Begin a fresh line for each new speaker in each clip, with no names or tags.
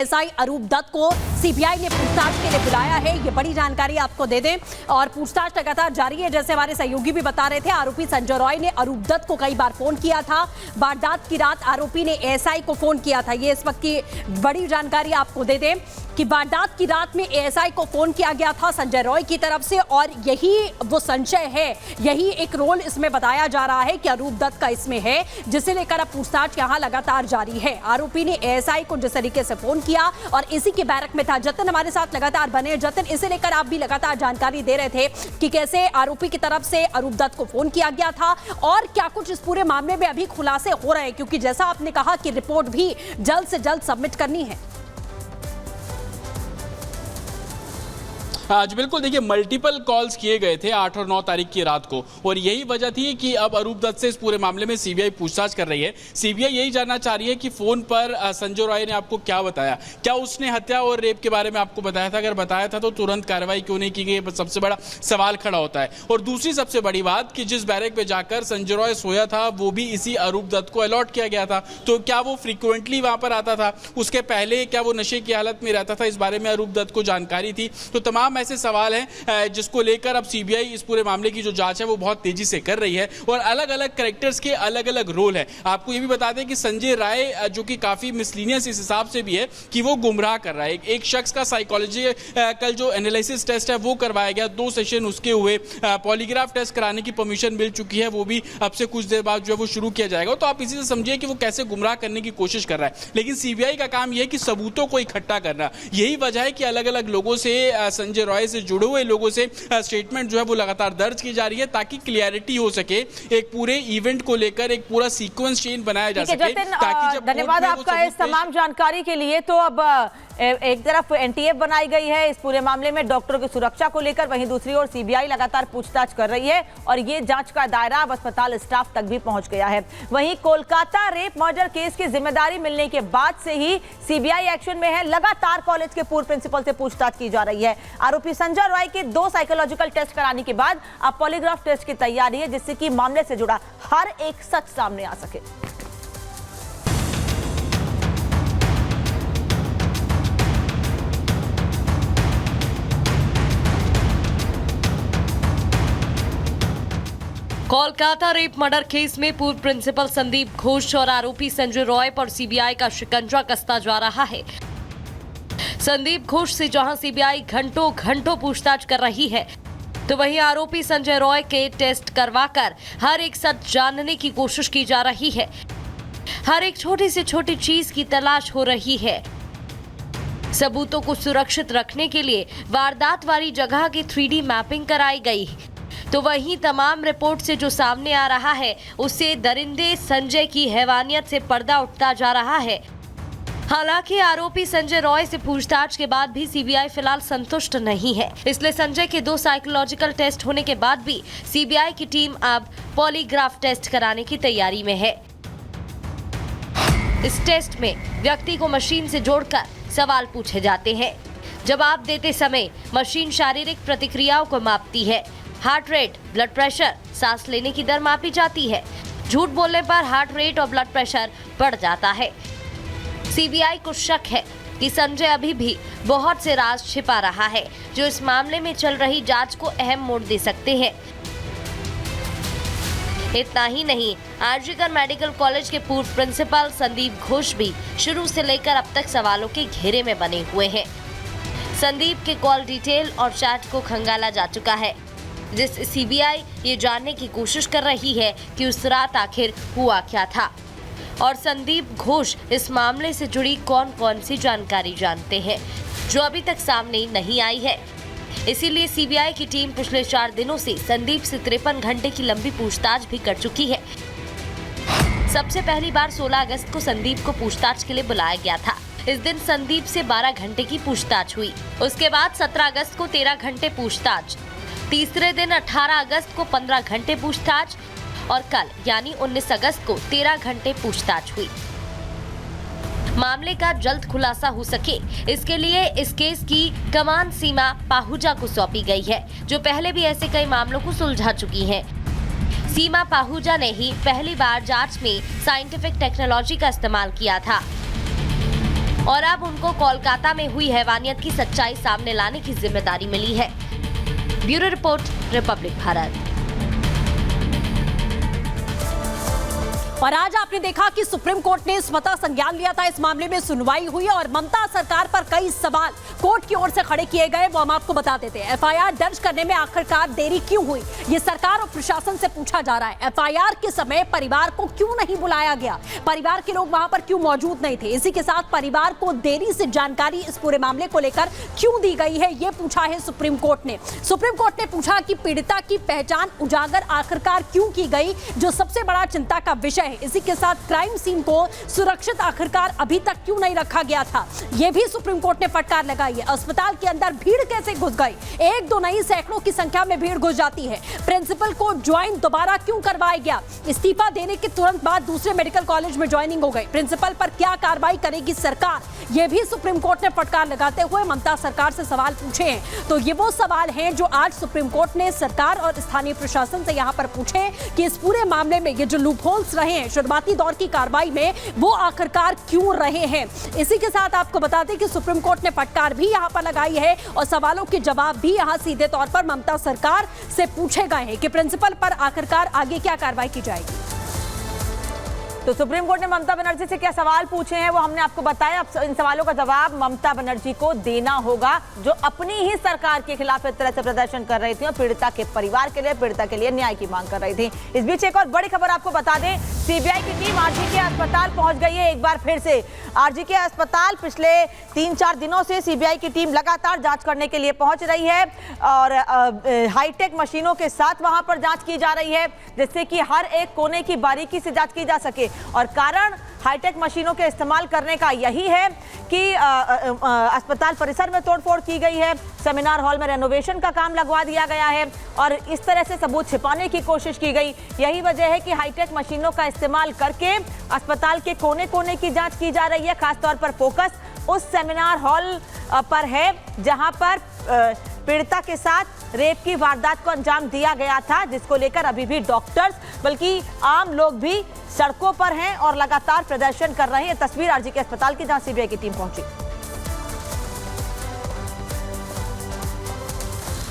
ASI अरूप दत्त को CBI ने पूछताछ के लिए बुलाया है। ये बड़ी जानकारी आपको दे दें और पूछताछ लगातार जारी है। जैसे हमारे सहयोगी भी बता रहे थे, आरोपी संजय रॉय ने अरूप दत्त को कई बार फोन किया था। वारदात की रात आरोपी ने एएसआई को फोन किया था। ये इस वक्त की बड़ी जानकारी आपको दे दें कि वारदात की रात में एएसआई को फोन किया गया था संजय रॉय की तरफ से और यही वो संशय है, यही एक रोल इसमें बताया जा रहा है कि अरूप दत्त का इसमें है, जिसे लेकर अब पूछताछ यहां लगातार जारी है। आरोपी ने एएसआई को जिस तरीके से फोन किया और इसी के बैरक में था। जतिन हमारे साथ लगातार बने। जतिन, इसे लेकर आप भी लगातार जानकारी दे रहे थे कि कैसे आरोपी की तरफ से अरूप दत्त को फोन किया गया था और क्या कुछ इस पूरे मामले में अभी खुलासे हो रहे हैं, क्योंकि जैसा आपने कहा कि रिपोर्ट भी जल्द से जल्द सबमिट करनी है।
आज बिल्कुल देखिए, मल्टीपल कॉल्स किए गए थे 8 और 9 तारीख की रात को और यही वजह थी कि अब अरूप दत्त से इस पूरे मामले में सीबीआई पूछताछ कर रही है। सीबीआई यही जानना चाह रही है कि फोन पर संजय रॉय ने आपको क्या बताया, क्या उसने हत्या और रेप के बारे में आपको बताया था? अगर बताया था तो तुरंत कार्रवाई क्यों नहीं की गई, सबसे बड़ा सवाल खड़ा होता है। और दूसरी सबसे बड़ी बात कि जिस बैरक में जाकर संजय रॉय सोया था वो भी इसी अरूप दत्त को अलॉट किया गया था, तो क्या वो फ्रीक्वेंटली वहां पर आता था? उसके पहले क्या वो नशे की हालत में रहता था? इस बारे में अरूप दत्त को जानकारी थी। तो तमाम ऐसे सवाल हैं जिसको लेकर अब सीबीआई इस पूरे मामले की जो जांच है वो बहुत तेजी से कर रही है और अलग अलग कैरेक्टर्स के अलग अलग रोल है। आपको ये भी बता दें कि संजय राय जो कि काफी मिसलीनियस इस हिसाब से भी है कि वो गुमराह कर रहा है। एक शख्स का साइकोलॉजी कल जो एनालिसिस टेस्ट है वो करवाया गया, 2 सेशन उसके हुए, पॉलीग्राफ टेस्ट कराने की परमिशन मिल चुकी है, वो भी अब से कुछ देर बाद जो है वो शुरू किया जाएगा। तो आप इसी से समझिए कि वो कैसे गुमराह करने की कोशिश कर रहा है। लेकिन सीबीआई का काम यह है कि सबूतों को इकट्ठा करना। यही वजह है कि अलग अलग लोगों से, संजय रॉय से जुड़े हुए लोगों से स्टेटमेंट जो है वो लगातार दर्ज की जा रही है ताकि क्लियरिटी हो सके, एक पूरे इवेंट को लेकर एक पूरा सीक्वेंस चेन बनाया जा सके। ताकि जब
धन्यवाद आपका इस तमाम जानकारी के लिए। तो अब एक तरफ एनटीएफ बनाई गई है इस पूरे मामले में डॉक्टरों की सुरक्षा को लेकर, वहीं दूसरी ओर सीबीआई लगातार पूछताछ कर रही है और ये जांच का दायरा अब अस्पताल स्टाफ तक भी पहुंच गया है। वहीं कोलकाता रेप मर्डर केस की जिम्मेदारी मिलने के बाद से ही सीबीआई एक्शन में है। लगातार कॉलेज के पूर्व प्रिंसिपल से पूछताछ की जा रही है। आरोपी संजय रॉय के 2 साइकोलॉजिकल टेस्ट कराने के बाद अब पॉलीग्राफ टेस्ट की तैयारी है, जिससे कि मामले से जुड़ा हर एक सच सामने आ सके।
कोलकाता रेप मर्डर केस में पूर्व प्रिंसिपल संदीप घोष और आरोपी संजय रॉय पर सीबीआई का शिकंजा कसता जा रहा है। संदीप घोष से जहां सीबीआई घंटों घंटों पूछताछ कर रही है, तो वहीं आरोपी संजय रॉय के टेस्ट करवाकर हर एक सच जानने की कोशिश की जा रही है। हर एक छोटी से छोटी चीज की तलाश हो रही है। सबूतों को सुरक्षित रखने के लिए वारदात वाली जगह की 3D मैपिंग कराई गई। तो वहीं तमाम रिपोर्ट से जो सामने आ रहा है उससे दरिंदे संजय की हैवानियत से पर्दा उठता जा रहा है। हालांकि आरोपी संजय रॉय से पूछताछ के बाद भी सीबीआई फिलहाल संतुष्ट नहीं है, इसलिए संजय के 2 साइकोलॉजिकल टेस्ट होने के बाद भी सीबीआई की टीम अब पॉलीग्राफ टेस्ट कराने की तैयारी में है। इस टेस्ट में व्यक्ति को मशीन से जोड़कर सवाल पूछे जाते हैं। जवाब देते समय मशीन शारीरिक प्रतिक्रियाओं को मापती है। हार्ट रेट, ब्लड प्रेशर, सांस लेने की दर मापी जाती है। झूठ बोलने पर हार्ट रेट और ब्लड प्रेशर बढ़ जाता है। सीबीआई को शक है कि संजय अभी भी बहुत से राज छिपा रहा है, जो इस मामले में चल रही जांच को अहम मोड़ दे सकते हैं। इतना ही नहीं, आरजीकर मेडिकल कॉलेज के पूर्व प्रिंसिपल संदीप घोष भी शुरू से लेकर अब तक सवालों के घेरे में बने हुए हैं। संदीप के कॉल डिटेल और चैट को खंगाला जा चुका है, जिससे सीबीआई ये जानने की कोशिश कर रही है कि उस रात आखिर हुआ क्या था और संदीप घोष इस मामले से जुड़ी कौन कौन सी जानकारी जानते हैं, जो अभी तक सामने नहीं आई है। इसीलिए सीबीआई की टीम पिछले 4 दिनों से संदीप से 53 घंटे की लंबी पूछताछ भी कर चुकी है। सबसे पहली बार 16 अगस्त को संदीप को पूछताछ के लिए बुलाया गया था। इस दिन संदीप से 12 घंटे की पूछताछ हुई। उसके बाद 17 अगस्त को 13 घंटे पूछताछ, तीसरे दिन 18 अगस्त को 15 घंटे पूछताछ और कल यानी 19 अगस्त को 13 घंटे पूछताछ हुई। मामले का जल्द खुलासा हो सके, इसके लिए इस केस की कमान सीमा पाहुजा को सौंपी गई है, जो पहले भी ऐसे कई मामलों को सुलझा चुकी है। सीमा पाहुजा ने ही पहली बार जांच में साइंटिफिक टेक्नोलॉजी का इस्तेमाल किया था। और अब उनको कोलकाता में हुई हैवानियत की सच्चाई सामने लाने की जिम्मेदारी मिली है। Bureau report, Republic Bharat.
और आज आपने देखा कि सुप्रीम कोर्ट ने स्वतः संज्ञान लिया था, इस मामले में सुनवाई हुई और ममता सरकार पर कई सवाल कोर्ट की ओर से खड़े किए गए, वो हम आपको बता देते हैं। एफआईआर दर्ज करने में आखिरकार देरी क्यों हुई, ये सरकार और प्रशासन से पूछा जा रहा है। एफआईआर के समय परिवार को क्यों नहीं बुलाया गया, परिवार के लोग वहां पर क्यों मौजूद नहीं थे, इसी के साथ परिवार को देरी से जानकारी इस पूरे मामले को लेकर क्यों दी गई है, ये पूछा है सुप्रीम कोर्ट ने। सुप्रीम कोर्ट ने पूछा कि पीड़िता की पहचान उजागर आखिरकार क्यों की गई, जो सबसे बड़ा चिंता का विषय है। इसी के साथ क्राइम सीन को सुरक्षित आखिरकार अभी तक क्यों नहीं रखा गया था, यह भी सुप्रीम कोर्ट ने फटकार लगाई है। अस्पताल के अंदर भीड़ कैसे घुस गई, एक दो नहीं सैकड़ों की संख्या में भीड़ घुस जाती है। प्रिंसिपल को ज्वाइन दोबारा क्यों करवाया गया, इस्तीफा देने के तुरंत बाद दूसरे मेडिकल कॉलेज में ज्वाइनिंग हो गई, प्रिंसिपल पर क्या कार्रवाई करेगी सरकार, यह भी सुप्रीम कोर्ट ने फटकार लगाते हुए ममता सरकार से सवाल पूछे हैं। तो ये वो सवाल हैं जो आज सुप्रीम कोर्ट ने सरकार और स्थानीय प्रशासन से यहां पर पूछे कि इस पूरे मामले में ये जो लूपहोल्स रहे हैं शुरुआती दौर की कार्रवाई में, वो आखिरकार क्यों रहे हैं। इसी के साथ आपको बता दें कि सुप्रीम कोर्ट ने फटकार भी यहां पर लगाई है और सवालों के जवाब भी यहां सीधे तौर पर ममता सरकार से पूछे गए हैं कि प्रिंसिपल पर आखिरकार आगे क्या कार्रवाई की जाएगी।
तो सुप्रीम कोर्ट ने ममता बनर्जी से क्या सवाल पूछे हैं वो हमने आपको बताया। अब इन सवालों का जवाब ममता बनर्जी को देना होगा, जो अपनी ही सरकार के खिलाफ इस तरह से प्रदर्शन कर रही थी और पीड़िता के परिवार के लिए, पीड़िता के लिए न्याय की मांग कर रही थी। इस बीच एक और बड़ी खबर आपको बता दें, सीबीआई की टीम आरजी के अस्पताल पहुंच गई है। एक बार फिर से आरजी के अस्पताल पिछले 3-4 दिनों से सीबीआई की टीम लगातार जांच करने के लिए पहुंच रही है और हाईटेक मशीनों के साथ वहां पर जांच की जा रही है, जिससे कि हर एक कोने की बारीकी से जांच की जा सके। और कारण हाईटेक मशीनों के इस्तेमाल करने का यही है कि अस्पताल परिसर में तोड़फोड़ की गई है, सेमिनार हॉल में रेनोवेशन का काम लगवा दिया गया है और इस तरह से सबूत छिपाने की कोशिश की गई। यही वजह है कि हाईटेक मशीनों का इस्तेमाल करके अस्पताल के कोने कोने की जांच की जा रही है। खासतौर पर फोकस उस सेमिनार हॉल पर है जहां पर पीड़िता के साथ रेप की वारदात को अंजाम दिया गया था, जिसको लेकर अभी भी डॉक्टर्स बल्कि आम लोग भी सड़कों पर हैं और लगातार प्रदर्शन कर रहे हैं। तस्वीर आरजी के अस्पताल की जहां सीबीआई की टीम पहुंची।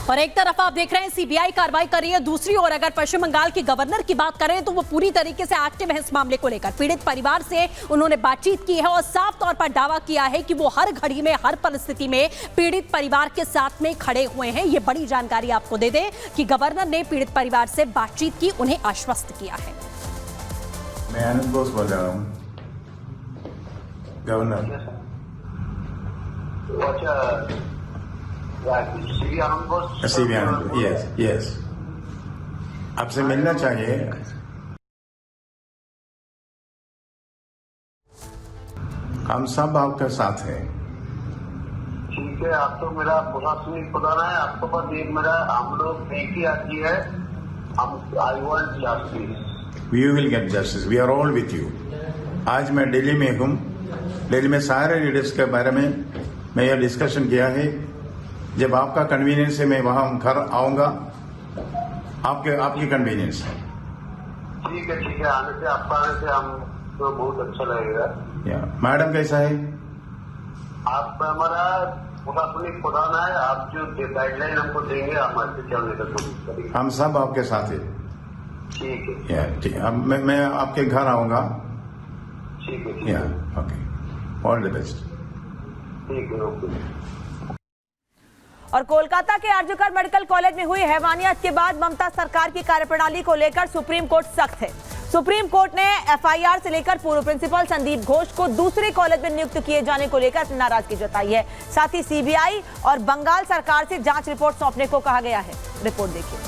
और एक तरफ आप देख रहे हैं सीबीआई कार्रवाई कर रही है, दूसरी ओर अगर पश्चिम बंगाल के गवर्नर की बात करें तो वो पूरी तरीके से एक्टिव है इस मामले को लेकर। पीड़ित परिवार से उन्होंने बातचीत की है और साफ तौर पर दावा किया है कि वो हर घड़ी में, हर परिस्थिति में पीड़ित परिवार के साथ में खड़े हुए हैं। ये बड़ी जानकारी आपको दे दें कि गवर्नर ने पीड़ित परिवार से बातचीत की, उन्हें आश्वस्त किया है।
मैं आनंद बोस बोल रहा हूँ, गवर्नर। सीबी आनंद, यस, आपसे मिलना चाहिए। हम सब आपके साथ हैं।
ठीक है, आप तो मेरा प्रशासनिक प्रधान है, आपके पास एक मेरा, हम लोग एक ही आदमी है, हम I want justice.
We will get justice, we are all with you. आज मैं दिल्ली में हूँ, दिल्ली में सारे लीडर्स के बारे में मैं यह डिस्कशन किया है। जब आपका कन्वीनियंस है मैं वहां घर आऊंगा, आपकी कन्वीनियंस है।
ठीक है, आने से, आपका आने से हम तो बहुत अच्छा लगेगा।
मैडम कैसा है?
आप हमारा प्रशासनिक प्रधान है, आप जो गाइडलाइन हमको देंगे हम ऐसे चलने का कोशिश करेंगे।
हम सब आपके साथ हैं।
ठीक है,
ठीक है, मैं आपके घर आऊंगा।
ठीक है,
ओके, ऑल द बेस्ट।
ठीक है, ओके।
और कोलकाता के आरजीकर मेडिकल कॉलेज में हुई हैवानियत के बाद ममता सरकार की कार्यप्रणाली को लेकर सुप्रीम कोर्ट सख्त है। सुप्रीम कोर्ट ने एफआईआर से लेकर पूर्व प्रिंसिपल संदीप घोष को दूसरे कॉलेज में नियुक्त किए जाने को लेकर अपनी नाराजगी जताई है। साथ ही सीबीआई और बंगाल सरकार से जांच रिपोर्ट सौंपने को कहा गया है। रिपोर्ट देखिए।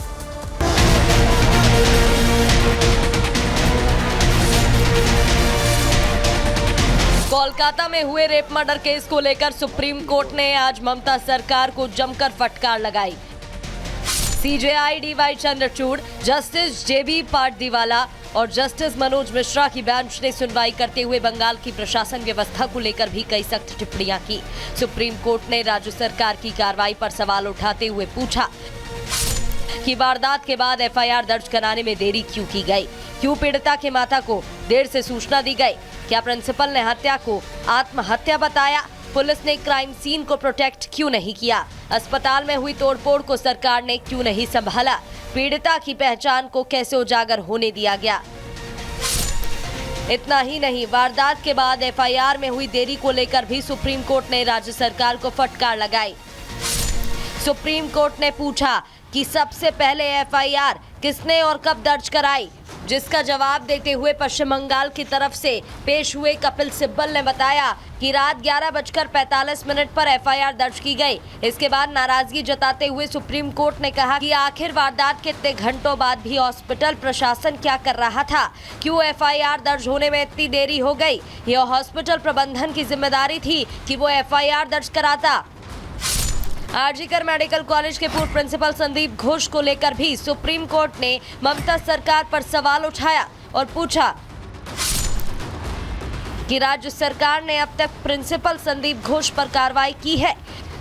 कोलकाता में हुए रेप मर्डर केस को लेकर सुप्रीम कोर्ट ने आज ममता सरकार को जमकर फटकार लगाई। सीजेआई डीवाई चंद्रचूड़, जस्टिस जेबी पाटदीवाला और जस्टिस मनोज मिश्रा की बेंच ने सुनवाई करते हुए बंगाल की प्रशासन व्यवस्था को लेकर भी कई सख्त टिप्पणियां की। सुप्रीम कोर्ट ने राज्य सरकार की कार्रवाई पर सवाल उठाते हुए पूछा कि वारदात के बाद एफआईआर दर्ज कराने में देरी क्यों की गई, क्यों पीड़िता के माता को देर से सूचना दी गई, क्या प्रिंसिपल ने हत्या को आत्महत्या बताया? पुलिस ने क्राइम सीन को प्रोटेक्ट क्यों नहीं किया? अस्पताल में हुई तोड़फोड़ को सरकार ने क्यों नहीं संभाला? पीड़िता की पहचान को कैसे उजागर होने दिया गया? इतना ही नहीं, वारदात के बाद एफआईआर में हुई देरी को लेकर भी सुप्रीम कोर्ट ने राज्य सरकार को फटकार लगाई। सुप्रीम कोर्ट ने पूछा कि सबसे पहले एफआईआर किसने और कब दर्ज कराई, जिसका जवाब देते हुए पश्चिम बंगाल की तरफ से पेश हुए कपिल सिब्बल ने बताया कि रात 11:45 पर एफआईआर दर्ज की गई। इसके बाद नाराजगी जताते हुए सुप्रीम कोर्ट ने कहा कि आखिर वारदात के इतने घंटों बाद भी हॉस्पिटल प्रशासन क्या कर रहा था? क्यों एफआईआर दर्ज होने में इतनी देरी हो गई? यह हॉस्पिटल प्रबंधन की जिम्मेदारी थी कि वो एफआईआर दर्ज कराता। आरजीकर मेडिकल कॉलेज के पूर्व प्रिंसिपल संदीप घोष को लेकर भी सुप्रीम कोर्ट ने ममता सरकार पर सवाल उठाया और पूछा कि राज्य सरकार ने अब तक प्रिंसिपल संदीप घोष पर कार्रवाई की है।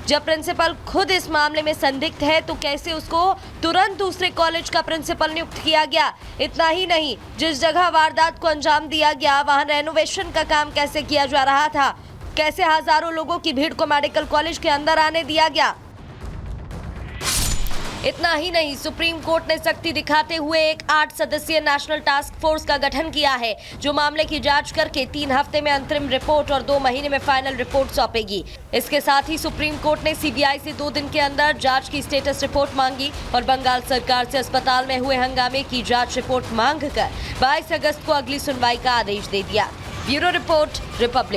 जब प्रिंसिपल खुद इस मामले में संदिग्ध है तो कैसे उसको तुरंत दूसरे कॉलेज का प्रिंसिपल नियुक्त किया गया? इतना ही नहीं, जिस जगह वारदात को अंजाम दिया गया वहां रेनोवेशन का काम कैसे किया जा रहा था? कैसे हजारों लोगों की भीड़ को मेडिकल कॉलेज के अंदर आने दिया गया? इतना ही नहीं, सुप्रीम कोर्ट ने सख्ती दिखाते हुए एक 8 सदस्यीय नेशनल टास्क फोर्स का गठन किया है, जो मामले की जांच करके 3 हफ्ते में अंतरिम रिपोर्ट और 2 महीने में फाइनल रिपोर्ट सौंपेगी। इसके साथ ही सुप्रीम कोर्ट ने सीबीआई से 2 दिन के अंदर जांच की स्टेटस रिपोर्ट मांगी और बंगाल सरकार से अस्पताल में हुए हंगामे की जांच रिपोर्ट मांगकर 22 अगस्त को अगली सुनवाई का आदेश दे दिया। Bureau report, Republic.